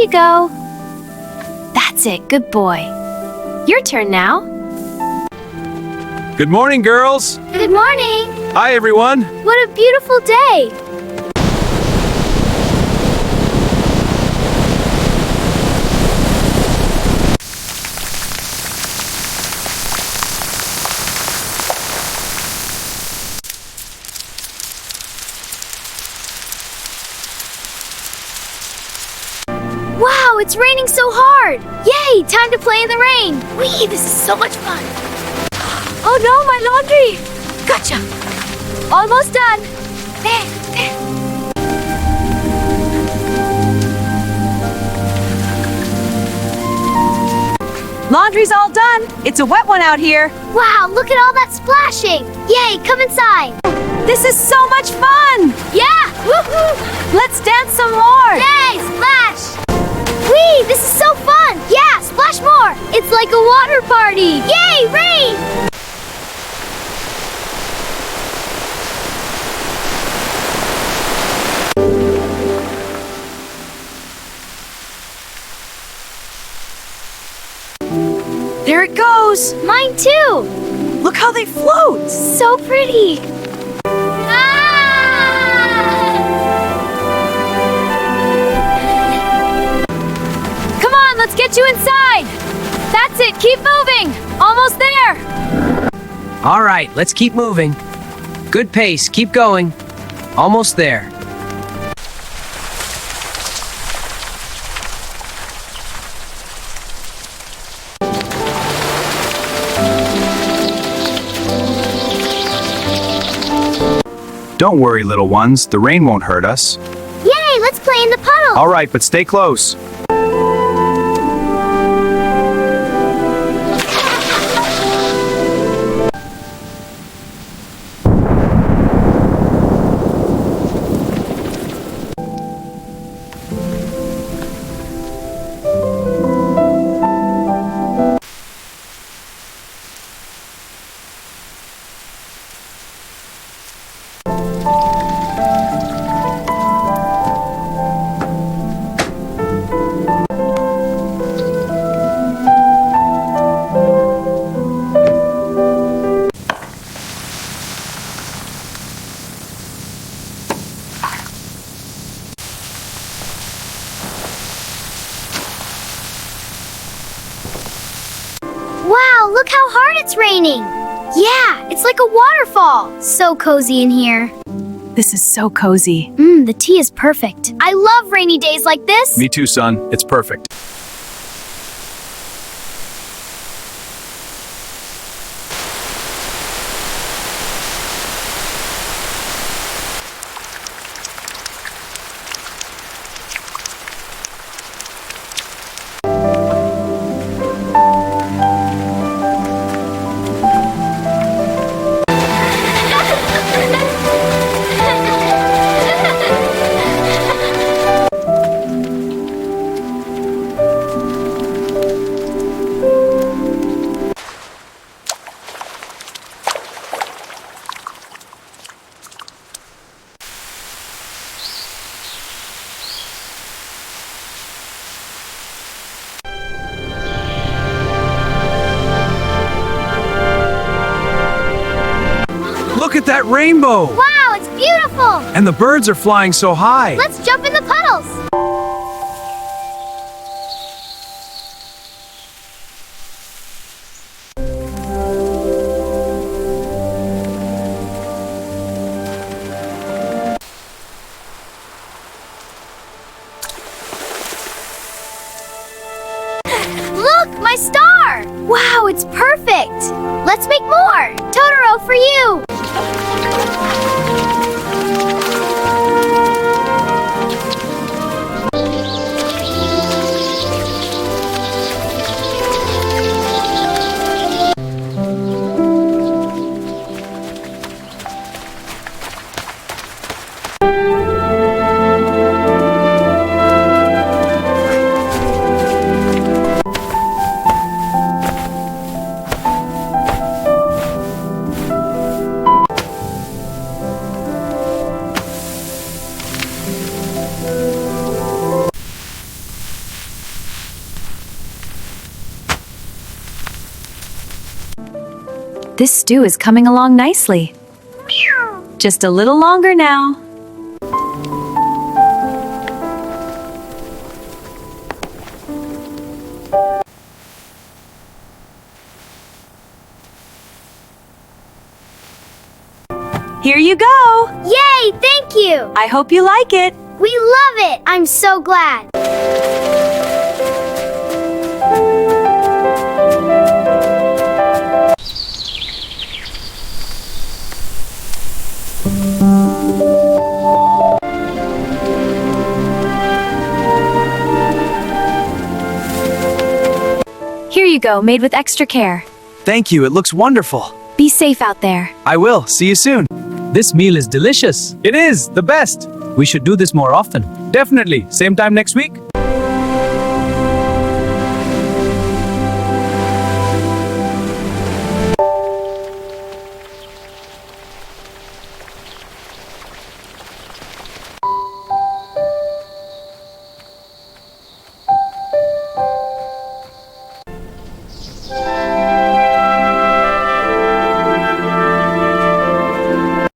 you go. That's it, good boy. Your turn now. Good morning, girls. Good morning. Hi, everyone. What a beautiful day. Wow, it's raining so hard! Yay, time to play in the rain! Whee, this is so much fun! Oh no, my laundry! Gotcha! Almost done! There. Laundry's all done. It's a wet one out here. Wow, look at all that splashing! Yay, come inside! This is so much fun! Yeah! Woohoo! Let's dance some more! Yay, splash! Whee, this is so fun! Yeah, splash more! It's like a water party! Yay, rain! There it goes! Mine too! Look how they float! So pretty! Come on, let's get you inside! That's it, keep moving! Almost there! All right, let's keep moving. Good pace, keep going. Almost there. Don't worry, little ones. The rain won't hurt us. Yay, let's play in the puddle! All right, but stay close. Wow, look how hard it's raining! Yeah, it's like a waterfall! So cozy in here. This is so cozy. The tea is perfect. I love rainy days like this! Me too, son. It's perfect. Look at that rainbow! Wow, it's beautiful! And the birds are flying so high. Let's jump in the puddles! Look, my star! Wow, it's perfect! Let's make more! Totoro for you! This stew is coming along nicely. Just a little longer now. Here you go! Yay, thank you! I hope you like it. We love it! I'm so glad! Here you go, made with extra care. Thank you, it looks wonderful. Be safe out there. I will. See you soon. This meal is delicious. It is the best. We should do this more often. Definitely. Same time next week?